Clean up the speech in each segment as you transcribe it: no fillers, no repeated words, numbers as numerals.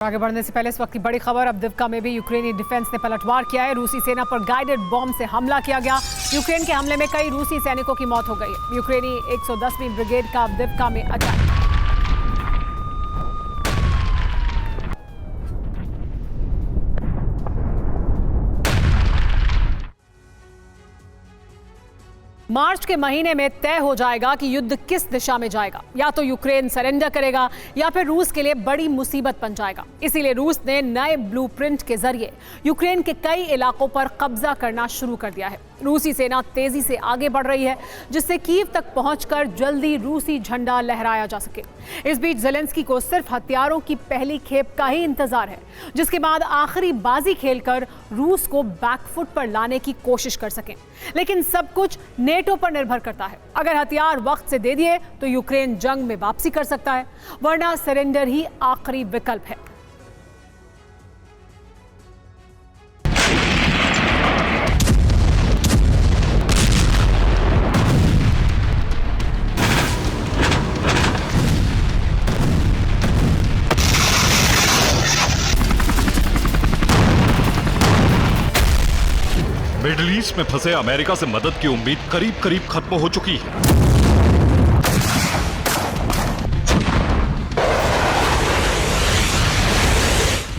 आगे बढ़ने से पहले इस वक्त की बड़ी खबर। अवदिव्का में भी यूक्रेनी डिफेंस ने पलटवार किया है। रूसी सेना पर गाइडेड बॉम्ब से हमला किया गया। यूक्रेन के हमले में कई रूसी सैनिकों की मौत हो गई है। यूक्रेनी 110वीं ब्रिगेड का अवदिव्का में अटैक। मार्च के महीने में तय हो जाएगा कि युद्ध किस दिशा में जाएगा। या तो यूक्रेन सरेंडर करेगा या फिर रूस के लिए बड़ी मुसीबत बन जाएगा। इसीलिए रूस ने नए ब्लूप्रिंट के जरिए यूक्रेन के कई इलाकों पर कब्जा करना शुरू कर दिया है। रूसी सेना तेजी से आगे बढ़ रही है, जिससे कीव तक पहुंचकर जल्दी रूसी झंडा लहराया जा सके। इस बीच ज़ेलेंस्की को सिर्फ हथियारों की पहली खेप का ही इंतजार है, जिसके बाद आखिरी बाजी खेलकर रूस को बैकफुट पर लाने की कोशिश कर सकें। लेकिन सब कुछ नेटो पर निर्भर करता है। अगर हथियार वक्त से दे दिए तो यूक्रेन जंग में वापसी कर सकता है, वरना सरेंडर ही आखिरी विकल्प है। मिडिल ईस्ट में फंसे अमेरिका से मदद की उम्मीद करीब करीब खत्म हो चुकी है।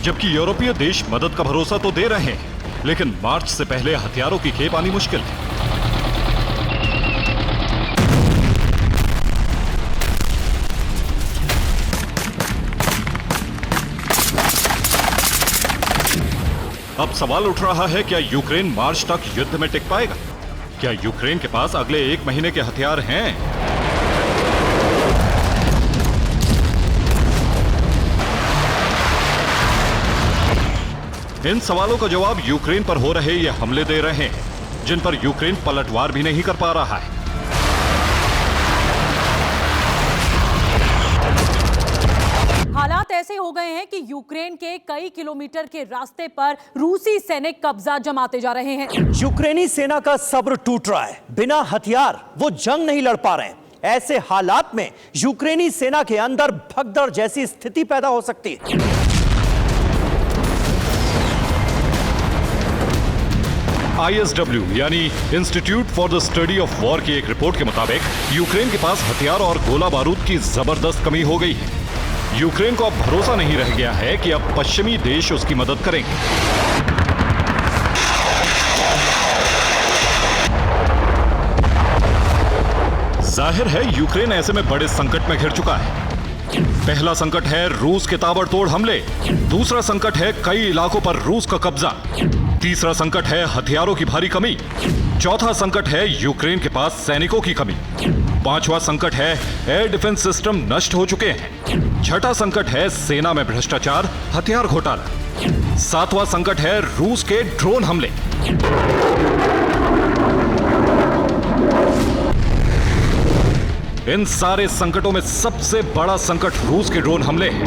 जबकि यूरोपीय देश मदद का भरोसा तो दे रहे हैं, लेकिन मार्च से पहले हथियारों की खेप आनी मुश्किल है। अब सवाल उठ रहा है, क्या यूक्रेन मार्च तक युद्ध में टिक पाएगा? क्या यूक्रेन के पास अगले 1 महीने के हथियार हैं? इन सवालों का जवाब यूक्रेन पर हो रहे ये हमले दे रहे हैं, जिन पर यूक्रेन पलटवार भी नहीं कर पा रहा है। हालात ऐसे हो गए हैं कि यूक्रेन के कई किलोमीटर के रास्ते पर रूसी सैनिक कब्जा जमाते जा रहे हैं। यूक्रेनी सेना का सब्र टूट रहा है। बिना हथियार वो जंग नहीं लड़ पा रहे हैं। ऐसे हालात में यूक्रेनी सेना के अंदर भगदड़ जैसी स्थिति पैदा हो सकती है। ISW यानी institute for the study of war की एक रिपोर्ट के मुताबिक यूक्रेन के पास हथियार और गोला बारूद की जबरदस्त कमी हो गई है। यूक्रेन को अब भरोसा नहीं रह गया है कि अब पश्चिमी देश उसकी मदद करेंगे। जाहिर है यूक्रेन ऐसे में बड़े संकट में घिर चुका है। पहला संकट है रूस के ताबड़तोड़ हमले, दूसरा संकट है कई इलाकों पर रूस का कब्जा, तीसरा संकट है हथियारों की भारी कमी, चौथा संकट है यूक्रेन के पास सैनिकों की कमी, पांचवा संकट है एयर डिफेंस सिस्टम नष्ट हो चुके हैं, छठा संकट है सेना में भ्रष्टाचार, हथियार घोटाला, सातवां संकट है रूस के ड्रोन हमले। इन सारे संकटों में सबसे बड़ा संकट रूस के ड्रोन हमले हैं।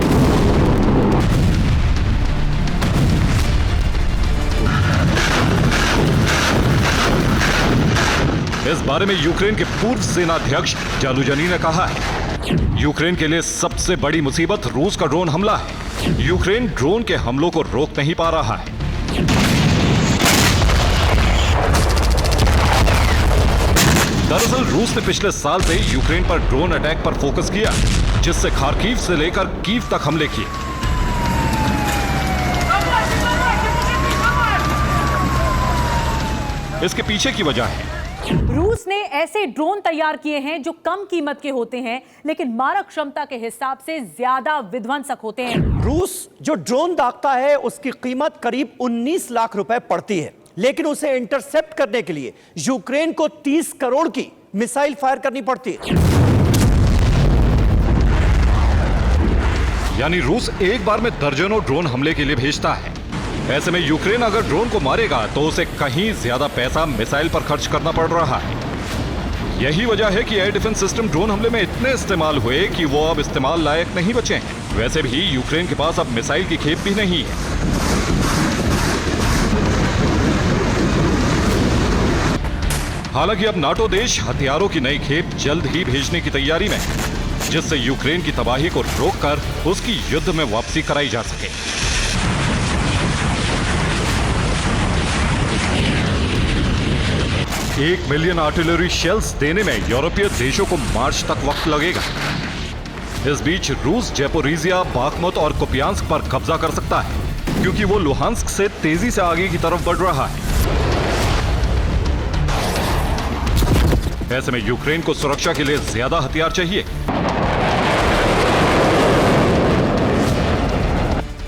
इस बारे में यूक्रेन के पूर्व सेनाध्यक्ष जालुजनी ने कहा है, यूक्रेन के लिए सबसे बड़ी मुसीबत रूस का ड्रोन हमला है। यूक्रेन ड्रोन के हमलों को रोक नहीं पा रहा है। दरअसल रूस ने पिछले साल से यूक्रेन पर ड्रोन अटैक पर फोकस किया, जिससे खार्किव से लेकर कीव तक हमले किए। इसके पीछे की वजह है, रूस ने ऐसे ड्रोन तैयार किए हैं जो कम कीमत के होते हैं, लेकिन मारक क्षमता के हिसाब से ज्यादा विध्वंसक होते हैं। रूस जो ड्रोन दागता है उसकी कीमत करीब 19 लाख रुपए पड़ती है, लेकिन उसे इंटरसेप्ट करने के लिए यूक्रेन को 30 करोड़ की मिसाइल फायर करनी पड़ती है। यानी रूस एक बार में दर्जनों ड्रोन हमले के लिए भेजता है। ऐसे में यूक्रेन अगर ड्रोन को मारेगा तो उसे कहीं ज्यादा पैसा मिसाइल पर खर्च करना पड़ रहा है। यही वजह है कि एयर डिफेंस सिस्टम ड्रोन हमले में इतने इस्तेमाल हुए कि वो अब इस्तेमाल लायक नहीं बचे हैं। वैसे भी यूक्रेन के पास अब मिसाइल की खेप भी नहीं है। हालांकि अब नाटो देश हथियारों की नई खेप जल्द ही भेजने की तैयारी में है। जिससे यूक्रेन की तबाही को रोककर उसकी युद्ध में वापसी कराई जा सके। एक मिलियन आर्टिलरी शेल्स देने में यूरोपीय देशों को मार्च तक वक्त लगेगा। इस बीच रूस ज़ैपोरिज़िया, बाखमुत और कुपियांस्क पर कब्जा कर सकता है, क्योंकि वो लुहांस्क से तेजी से आगे की तरफ बढ़ रहा है। ऐसे में यूक्रेन को सुरक्षा के लिए ज्यादा हथियार चाहिए।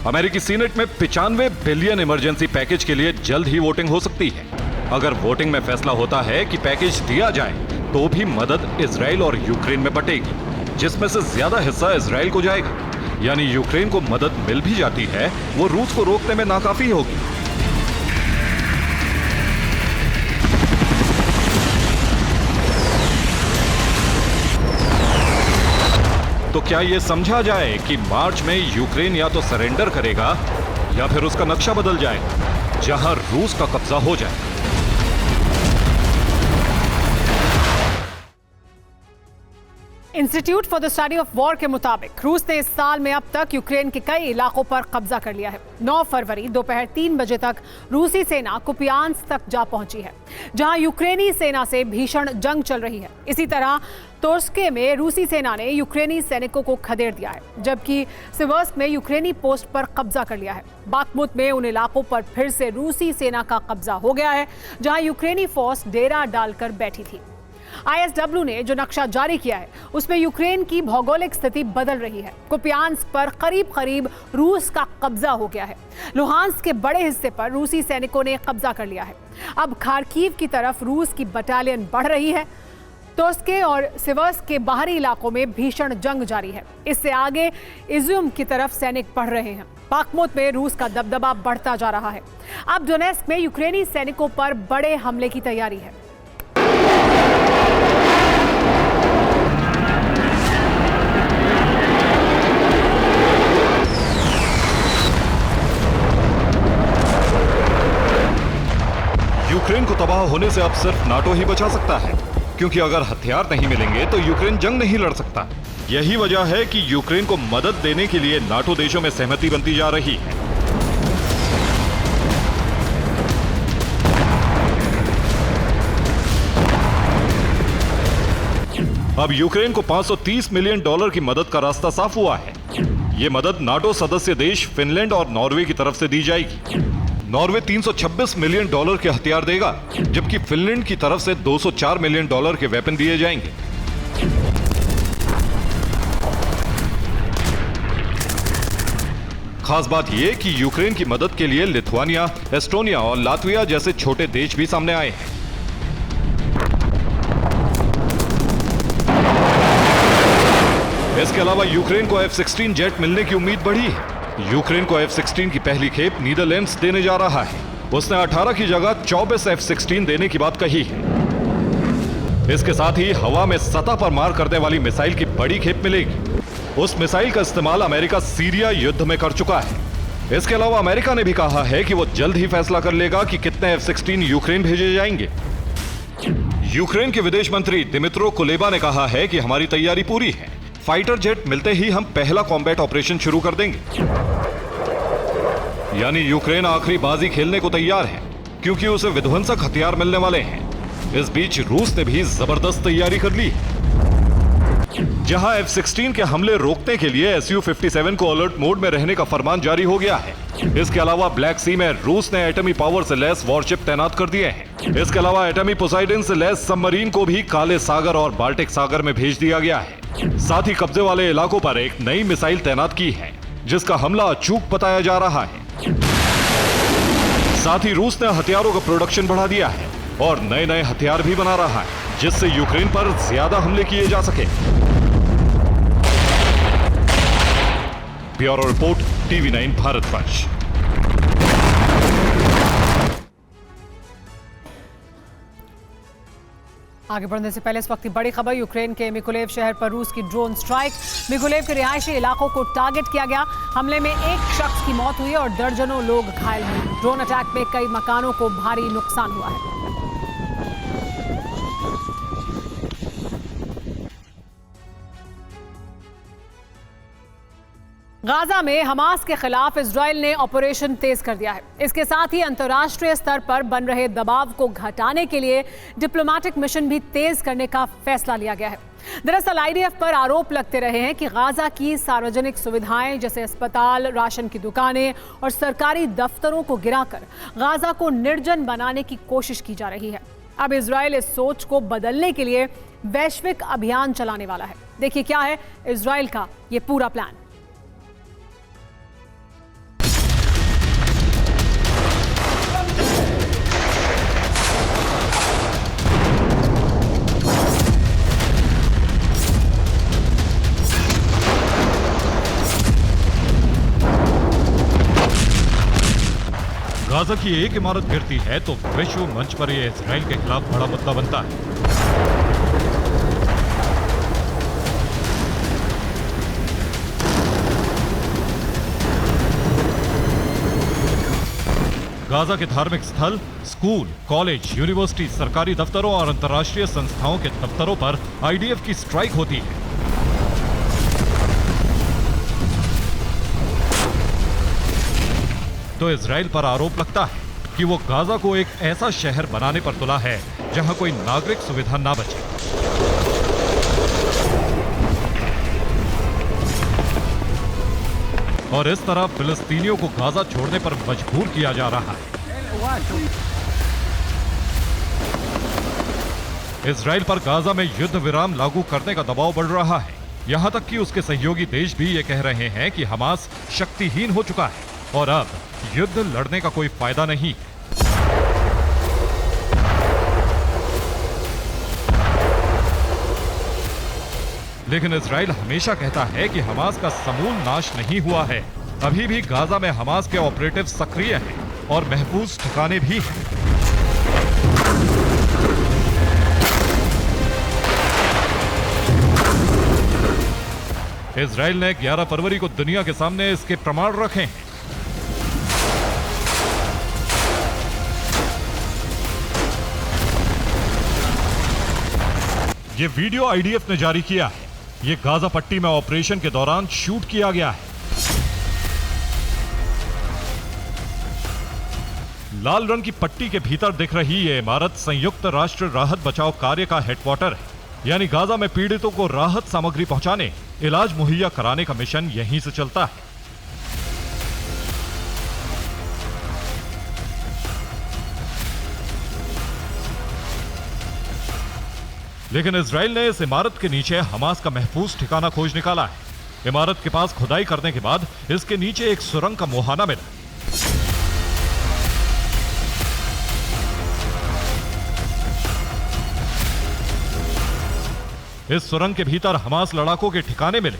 अमेरिकी सीनेट में 95 बिलियन इमरजेंसी पैकेज के लिए जल्द ही वोटिंग हो सकती है। अगर वोटिंग में फैसला होता है कि पैकेज दिया जाए, तो भी मदद इजराइल और यूक्रेन में बटेगी, जिसमें से ज्यादा हिस्सा इजराइल को जाएगा। यानी यूक्रेन को मदद मिल भी जाती है, वो रूस को रोकने में नाकाफी होगी। तो क्या यह समझा जाए कि मार्च में यूक्रेन या तो सरेंडर करेगा या फिर उसका नक्शा बदल जाएगा, जहां रूस का कब्जा हो जाए। Institute for the study of war के मुताबिक रूस ने इस साल में अब तक यूक्रेन के कई इलाकों पर कब्जा कर लिया है। 9 फरवरी दोपहर 3 बजे तक रूसी सेना कुपियांस्क तक जा पहुंची है, जहां यूक्रेनी सेना से भीषण जंग चल रही है। इसी तरह तोर्स्के में रूसी सेना ने यूक्रेनी सैनिकों को खदेड़ दिया है, जबकि सिवर्स्क में यूक्रेनी पोस्ट पर कब्जा कर लिया है। बाखमुत में उन इलाकों पर फिर से रूसी सेना का कब्जा हो गया है, जहां यूक्रेनी फोर्स डेरा डालकर बैठी थी। ISW ने जो नक्शा जारी किया है, उसमें यूक्रेन की भौगोलिक स्थिति बदल रही है। कुपियांस्क पर करीब रूस का कब्जा हो गया है। लुहांस्क के बड़े हिस्से पर रूसी सैनिकों ने कब्जा कर लिया है। अब खार्किव की तरफ रूस की बटालियन बढ़ रही है। तोर्स्के और सिवर्स्क के बाहरी इलाकों में भीषण जंग जारी है। इससे आगे इज़्यूम की तरफ सैनिक बढ़ रहे हैं। बाखमुत में रूस का दबदबा बढ़ता जा रहा है। अब डोनेस्क में यूक्रेनी सैनिकों पर बड़े हमले की तैयारी है। यूक्रेन को तबाह होने से अब सिर्फ नाटो ही बचा सकता है, क्योंकि अगर हथियार नहीं मिलेंगे तो यूक्रेन जंग नहीं लड़ सकता। यही वजह है कि यूक्रेन को मदद देने के लिए नाटो देशों में सहमति बनती जा रही है। अब यूक्रेन को $530 मिलियन की मदद का रास्ता साफ हुआ है। यह मदद नाटो सदस्य देश फिनलैंड और नॉर्वे की तरफ से दी जाएगी। नॉर्वे $326 मिलियन के हथियार देगा, जबकि फिनलैंड की तरफ से $204 मिलियन के वेपन दिए जाएंगे। खास बात यह कि यूक्रेन की मदद के लिए लिथुआनिया, एस्टोनिया और लातविया जैसे छोटे देश भी सामने आए हैं। इसके अलावा यूक्रेन को F-16 जेट मिलने की उम्मीद बढ़ी है। यूक्रेन को F-16 की पहली खेप नीदरलैंड्स देने जा रहा है। उसने 18 की जगह 24 F-16 देने की बात कही है। इसके साथ ही हवा में सतह पर मार करने वाली मिसाइल की बड़ी खेप मिलेगी। उस मिसाइल का इस्तेमाल अमेरिका सीरिया युद्ध में कर चुका है। इसके अलावा अमेरिका ने भी कहा है कि वो जल्द ही फैसला कर लेगा कि कितने F-16 यूक्रेन भेजे जाएंगे। यूक्रेन के विदेश मंत्री दिमित्रो कुलेबा ने कहा है कि हमारी तैयारी पूरी है। फाइटर जेट मिलते ही हम पहला कॉम्बैट ऑपरेशन शुरू कर देंगे। यानी यूक्रेन आखिरी बाजी खेलने को तैयार है, क्योंकि उसे विध्वंसक हथियार मिलने वाले हैं। इस बीच रूस ने भी जबरदस्त तैयारी कर ली है। जहां F-16 के हमले रोकने के लिए Su-57 को अलर्ट मोड में रहने का फरमान जारी हो गया है। इसके अलावा ब्लैक सी में रूस ने एटमी पावर से लैस वॉरशिप तैनात कर दिए हैं। इसके अलावा एटमी पोसाइडन से लैस सबमरीन को भी काले सागर और बाल्टिक सागर में भेज दिया गया है। साथ ही कब्जे वाले इलाकों पर एक नई मिसाइल तैनात की है, जिसका हमला अचूक बताया जा रहा है। साथ ही रूस ने हथियारों का प्रोडक्शन बढ़ा दिया है और नए नए हथियार भी बना रहा है, जिससे यूक्रेन पर ज्यादा हमले किए जा सके। Bureau report, TV9 Bharatvarsh. आगे बढ़ने से पहले इस वक्त की बड़ी खबर, यूक्रेन के मिकोलेव शहर पर रूस की ड्रोन स्ट्राइक। मिकोलेव के रिहायशी इलाकों को टारगेट किया गया। हमले में एक शख्स की मौत हुई और दर्जनों लोग घायल हुए। ड्रोन अटैक में कई मकानों को भारी नुकसान हुआ है। गाजा में हमास के खिलाफ इजराइल ने ऑपरेशन तेज कर दिया है। इसके साथ ही अंतर्राष्ट्रीय स्तर पर बन रहे दबाव को घटाने के लिए डिप्लोमेटिक मिशन भी तेज करने का फैसला लिया गया है। दरअसल आईडीएफ पर आरोप लगते रहे हैं कि गाजा की सार्वजनिक सुविधाएं जैसे अस्पताल, राशन की दुकानें और सरकारी दफ्तरों को गिराकर गाजा को निर्जन बनाने की कोशिश की जा रही है। अब इजराइल इस सोच को बदलने के लिए वैश्विक अभियान चलाने वाला है। देखिए क्या है इजराइल का ये पूरा प्लान। गाजा की एक इमारत गिरती है तो विश्व मंच पर यह इजराइल के खिलाफ बड़ा मुद्दा बनता है। गाजा के धार्मिक स्थल, स्कूल, कॉलेज, यूनिवर्सिटी, सरकारी दफ्तरों और अंतर्राष्ट्रीय संस्थाओं के दफ्तरों पर आईडीएफ की स्ट्राइक होती है। तो इजराइल पर आरोप लगता है कि वो गाजा को एक ऐसा शहर बनाने पर तुला है जहां कोई नागरिक सुविधा ना बचे। और इस तरह फिलिस्तीनियों को गाजा छोड़ने पर मजबूर किया जा रहा है। इजराइल पर गाजा में युद्ध विराम लागू करने का दबाव बढ़ रहा है। यहां तक कि उसके सहयोगी देश भी ये कह रहे हैं कि हमास शक्तिहीन हो चुका है और अब युद्ध लड़ने का कोई फायदा नहीं। लेकिन इजराइल हमेशा कहता है कि हमास का समूल नाश नहीं हुआ है। अभी भी गाजा में हमास के ऑपरेटिव सक्रिय हैं और महफूज ठिकाने भी हैं। इजराइल ने 11 फरवरी को दुनिया के सामने इसके प्रमाण रखे हैं। ये वीडियो आईडीएफ ने जारी किया है। ये गाजा पट्टी में ऑपरेशन के दौरान शूट किया गया है। लाल रंग की पट्टी के भीतर दिख रही ये इमारत संयुक्त राष्ट्र राहत बचाव कार्य का हेडक्वार्टर है। यानी गाजा में पीड़ितों को राहत सामग्री पहुंचाने, इलाज मुहैया कराने का मिशन यहीं से चलता है। लेकिन इजराइल ने इस इमारत के नीचे हमास का महफूज ठिकाना खोज निकाला है। इमारत के पास खुदाई करने के बाद इसके नीचे एक सुरंग का मुहाना मिला। इस सुरंग के भीतर हमास लड़ाकों के ठिकाने मिले।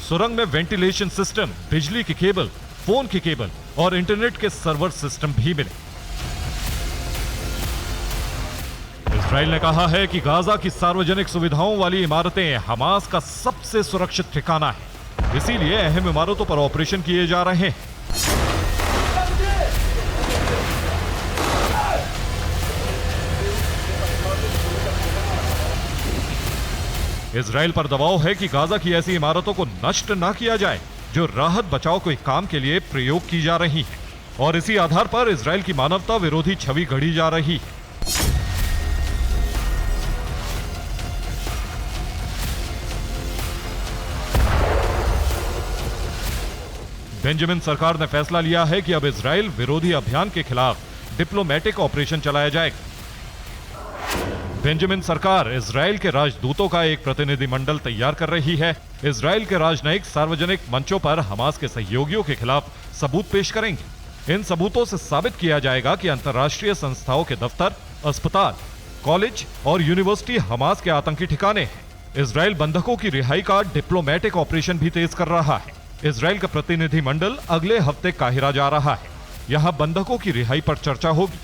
सुरंग में वेंटिलेशन सिस्टम, बिजली की केबल, फोन की केबल और इंटरनेट के सर्वर सिस्टम भी मिले। इजराइल ने कहा है कि गाजा की सार्वजनिक सुविधाओं वाली इमारतें हमास का सबसे सुरक्षित ठिकाना है। इसीलिए अहम इमारतों पर ऑपरेशन किए जा रहे हैं। इजराइल पर दबाव है कि गाजा की ऐसी इमारतों को नष्ट न किया जाए जो राहत बचाव के काम के लिए प्रयोग की जा रही है। और इसी आधार पर इजराइल की मानवता विरोधी छवि गढ़ी जा रही है। बेंजामिन सरकार ने फैसला लिया है कि अब इजराइल विरोधी अभियान के खिलाफ डिप्लोमेटिक ऑपरेशन चलाया जाएगा। बेंजामिन सरकार इजराइल के राजदूतों का एक प्रतिनिधिमंडल तैयार कर रही है। इजराइल के राजनयिक सार्वजनिक मंचों पर हमास के सहयोगियों के खिलाफ सबूत पेश करेंगे। इन सबूतों से साबित किया जाएगा कि अंतर्राष्ट्रीय संस्थाओं के दफ्तर, अस्पताल, कॉलेज और यूनिवर्सिटी हमास के आतंकी ठिकाने हैं। इजराइल बंधकों की रिहाई का डिप्लोमेटिक ऑपरेशन भी तेज कर रहा है। इजराइल का प्रतिनिधिमंडल अगले हफ्ते काहिरा जा रहा है। यहां बंधकों की रिहाई पर चर्चा होगी।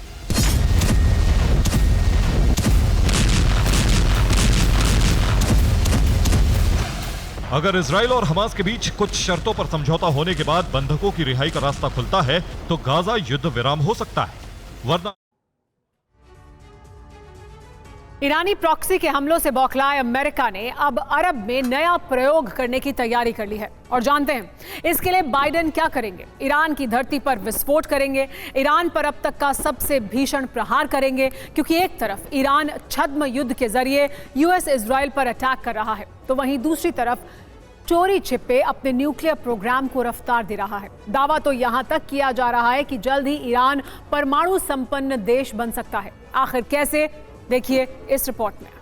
अगर इजराइल और हमास के बीच कुछ शर्तों पर समझौता होने के बाद बंधकों की रिहाई का रास्ता खुलता है तो गाजा युद्ध विराम हो सकता है, वरना ईरानी प्रॉक्सी के हमलों से बौखलाए अमेरिका ने अब अरब में नया प्रयोग करने की तैयारी कर ली है। और जानते हैं इसके लिए बाइडेन क्या करेंगे। ईरान की धरती पर विस्फोट करेंगे, ईरान पर अब तक का सबसे भीषण प्रहार करेंगे, क्योंकि एक तरफ ईरान छद्म युद्ध के जरिए यूएस इजराइल पर अटैक कर रहा है, तो वहीं दूसरी तरफ चोरी छिपे अपने न्यूक्लियर प्रोग्राम को रफ्तार दे रहा है। दावा तो यहां तक किया जा रहा है कि जल्द ही ईरान परमाणु संपन्न देश बन सकता है। आखिर कैसे, देखिए इस रिपोर्ट में।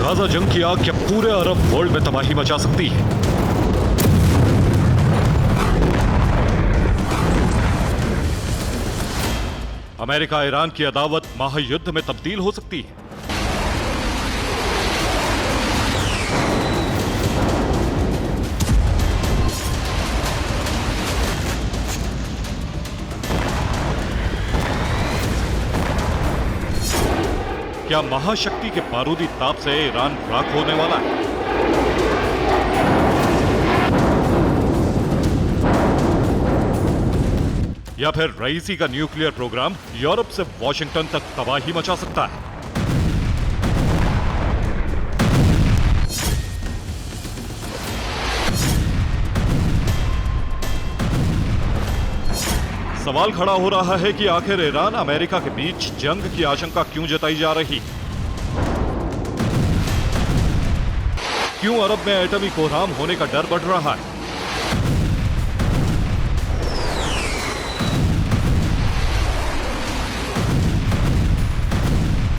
गाजा जंग की आग क्या पूरे अरब वर्ल्ड में तबाही मचा सकती है? अमेरिका ईरान की अदावत महायुद्ध में तब्दील हो सकती है। क्या महाशक्ति के बारूदी ताप से ईरान राख होने वाला है? या फिर रईसी का न्यूक्लियर प्रोग्राम यूरोप से वॉशिंगटन तक तबाही मचा सकता है? सवाल खड़ा हो रहा है कि आखिर ईरान अमेरिका के बीच जंग की आशंका क्यों जताई जा रही? क्यों अरब में एटमी कोहराम होने का डर बढ़ रहा है?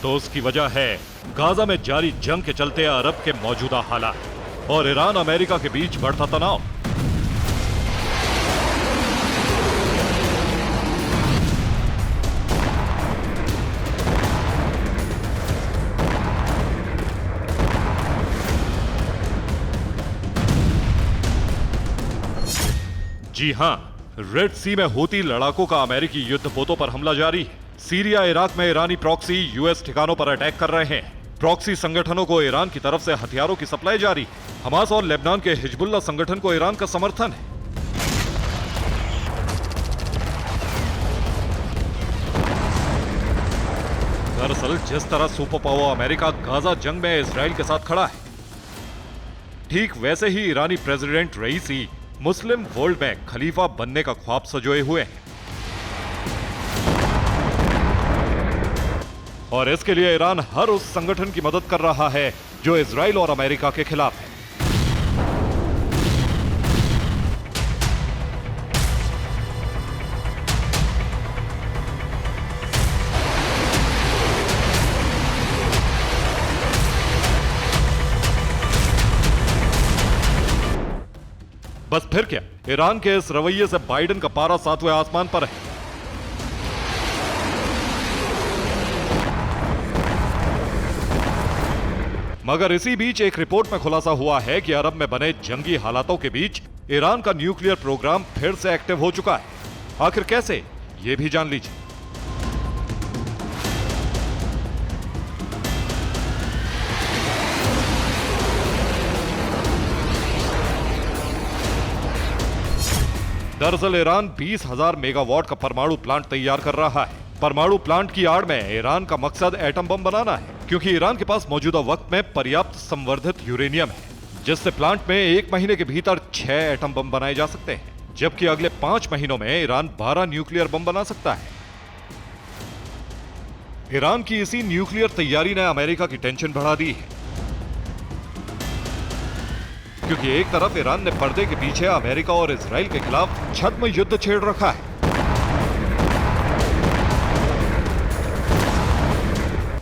तो उसकी वजह है गाजा में जारी जंग के चलते अरब के मौजूदा हालात और ईरान अमेरिका के बीच बढ़ता तनाव। जी हां, रेड सी में हूती लड़ाकों का अमेरिकी युद्धपोतों पर हमला जारी है। सीरिया इराक में ईरानी प्रॉक्सी यूएस ठिकानों पर अटैक कर रहे हैं। प्रॉक्सी संगठनों को ईरान की तरफ से हथियारों की सप्लाई जारी है। हमास और लेबनान के हिजबुल्लाह संगठन को ईरान का समर्थन है। दरअसल जिस तरह सुपर पावर अमेरिका गाजा जंग में इजराइल के साथ खड़ा है, ठीक वैसे ही ईरानी प्रेसिडेंट रईसी मुस्लिम वर्ल्ड में खलीफा बनने का ख्वाब सजोए हुए हैं। और इसके लिए ईरान हर उस संगठन की मदद कर रहा है जो इजराइल और अमेरिका के खिलाफ है। बस फिर क्या, ईरान के इस रवैये से बाइडेन का पारा 7वें आसमान पर है। मगर इसी बीच एक रिपोर्ट में खुलासा हुआ है कि अरब में बने जंगी हालातों के बीच ईरान का न्यूक्लियर प्रोग्राम फिर से एक्टिव हो चुका है। आखिर कैसे, यह भी जान लीजिए। दरअसल ईरान 20,000 मेगावाट का परमाणु प्लांट तैयार कर रहा है। परमाणु प्लांट की आड़ में ईरान का मकसद एटम बम बनाना है, क्योंकि ईरान के पास मौजूदा वक्त में पर्याप्त संवर्धित यूरेनियम है, जिससे प्लांट में 1 महीने के भीतर 6 एटम बम बनाए जा सकते हैं, जबकि अगले 5 महीनों में ईरान 12 न्यूक्लियर बम बना सकता है। ईरान की इसी न्यूक्लियर तैयारी ने अमेरिका की टेंशन बढ़ा दी है, क्योंकि एक तरफ ईरान ने पर्दे के पीछे अमेरिका और इजराइल के खिलाफ छद्म युद्ध छेड़ रखा है,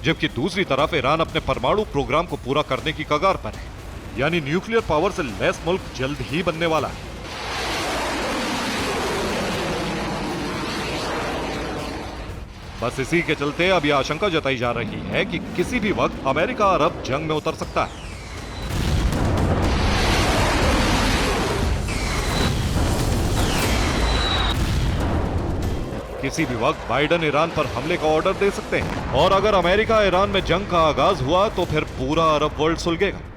जबकि दूसरी तरफ ईरान अपने परमाणु प्रोग्राम को पूरा करने की कगार पर है। यानी न्यूक्लियर पावर से लैस मुल्क जल्द ही बनने वाला है। बस इसी के चलते अब यह आशंका जताई जा रही है कि किसी भी वक्त अमेरिका अरब जंग में उतर सकता है। किसी भी वक्त बाइडन ईरान पर हमले का ऑर्डर दे सकते हैं और अगर अमेरिका ईरान में जंग का आगाज हुआ तो फिर पूरा अरब वर्ल्ड सुलगेगा।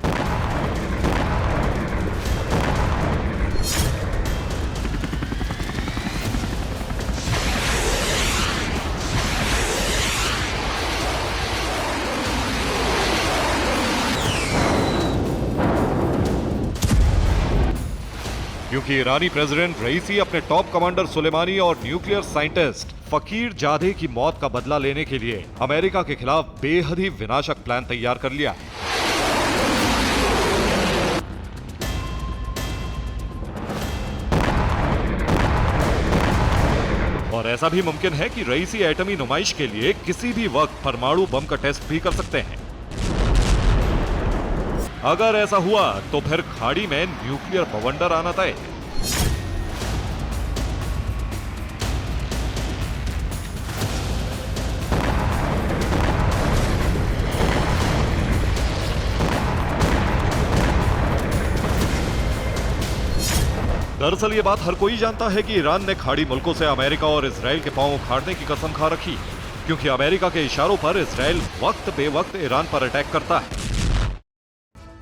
क्योंकि ईरानी प्रेसिडेंट रईसी अपने टॉप कमांडर सुलेमानी और न्यूक्लियर साइंटिस्ट फकीर जादे की मौत का बदला लेने के लिए अमेरिका के खिलाफ बेहद ही विनाशक प्लान तैयार कर लिया है। और ऐसा भी मुमकिन है कि रईसी एटमी नुमाइश के लिए किसी भी वक्त परमाणु बम का टेस्ट भी कर सकते हैं। अगर ऐसा हुआ तो फिर खाड़ी में न्यूक्लियर बवंडर आना तय है। दरअसल ये बात हर कोई जानता है कि ईरान ने खाड़ी मुल्कों से अमेरिका और इजराइल के पांव उखाड़ने की कसम खा रखी, क्योंकि अमेरिका के इशारों पर इजराइल वक्त बेवक्त ईरान पर अटैक करता है।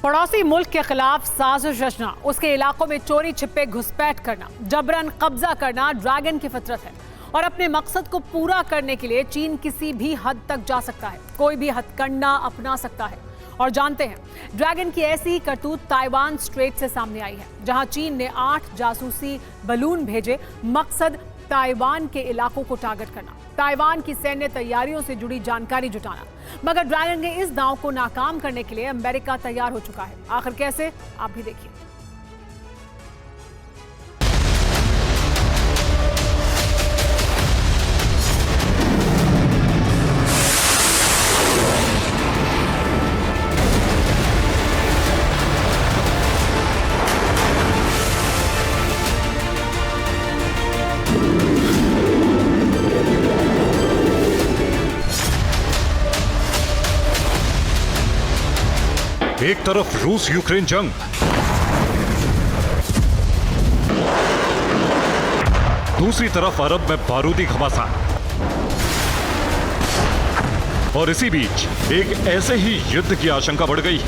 पड़ोसी मुल्क के खिलाफ साजिश रचना, उसके इलाकों में चोरी छिपे घुसपैठ करना, जबरन कब्जा करना ड्रैगन की फितरत है और अपने मकसद को पूरा करने के लिए चीन किसी भी हद तक जा सकता है, कोई भी हथकंडा अपना सकता है। और जानते हैं, ड्रैगन की ऐसी करतूत ताइवान स्ट्रेट से सामने आई है, जहां चीन ने 8 जासूसी बलून भेजे, मकसद ताइवान के इलाकों को टारगेट करना, ताइवान की सैन्य तैयारियों से जुड़ी जानकारी जुटाना। मगर ड्रैगन के इस दांव को नाकाम करने के लिए अमेरिका तैयार हो चुका है। आखिर कैसे, आप भी देखिए। एक तरफ रूस यूक्रेन जंग, दूसरी तरफ अरब में बारूदी घमासान, और इसी बीच एक ऐसे ही युद्ध की आशंका बढ़ गई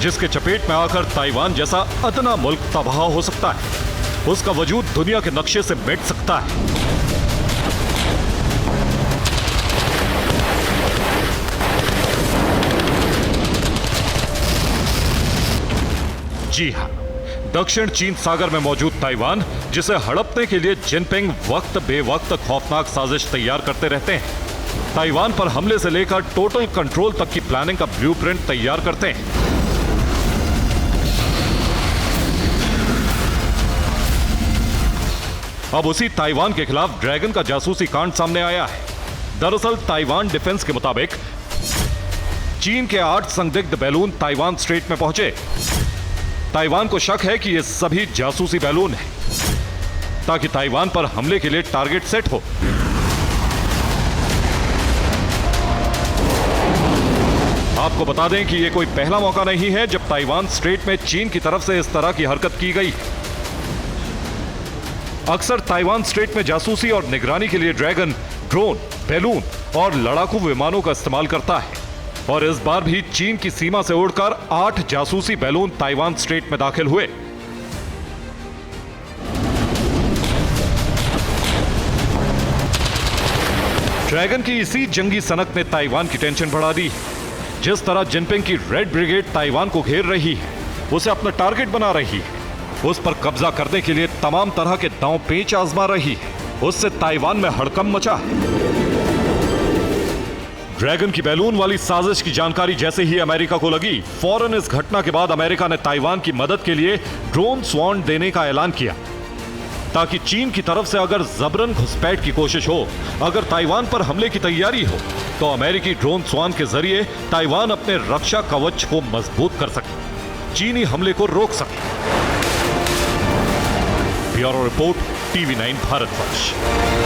जिसके चपेट में आकर ताइवान जैसा अदना मुल्क तबाह हो सकता है, उसका वजूद दुनिया के नक्शे से मिट सकता है। जी हां, दक्षिण चीन सागर में मौजूद ताइवान, जिसे हड़पने के लिए जिनपिंग वक्त बेवक्त खौफनाक साजिश तैयार करते रहते हैं। ताइवान पर हमले से लेकर टोटल कंट्रोल तक की प्लानिंग का ब्लूप्रिंट तैयार करते हैं। अब उसी ताइवान के खिलाफ ड्रैगन का जासूसी कांड सामने आया है। दरअसल ताइवान डिफेंस के मुताबिक चीन के 8 संदिग्ध बैलून ताइवान स्ट्रेट में पहुंचे। ताइवान को शक है कि ये सभी जासूसी बैलून हैं, ताकि ताइवान पर हमले के लिए टारगेट सेट हो। आपको बता दें कि यह कोई पहला मौका नहीं है जब ताइवान स्ट्रेट में चीन की तरफ से इस तरह की हरकत की गई। अक्सर ताइवान स्ट्रेट में जासूसी और निगरानी के लिए ड्रैगन ड्रोन, बैलून और लड़ाकू विमानों का इस्तेमाल करता है, और इस बार भी चीन की सीमा से उड़कर 8 जासूसी बैलून ताइवान स्ट्रेट में दाखिल हुए। ड्रैगन की इसी जंगी सनक ने ताइवान की टेंशन बढ़ा दी। जिस तरह जिनपिंग की रेड ब्रिगेड ताइवान को घेर रही है, उसे अपना टारगेट बना रही है, उस पर कब्जा करने के लिए तमाम तरह के दांव पेच आजमा रही है, उससे ताइवान में हड़कंप मचा है। ड्रैगन की बैलून वाली साजिश की जानकारी जैसे ही अमेरिका को लगी, फौरन इस घटना के बाद अमेरिका ने ताइवान की मदद के लिए ड्रोन स्वॉर्म देने का ऐलान किया। ताकि चीन की तरफ से अगर जबरन घुसपैठ की कोशिश हो, अगर ताइवान पर हमले की तैयारी हो, तो अमेरिकी ड्रोन स्वान के जरिए ताइवान अपने रक्षा कवच को मजबूत कर सके, चीनी हमले को रोक सके। Bureau report, TV9 Bharatvarsh.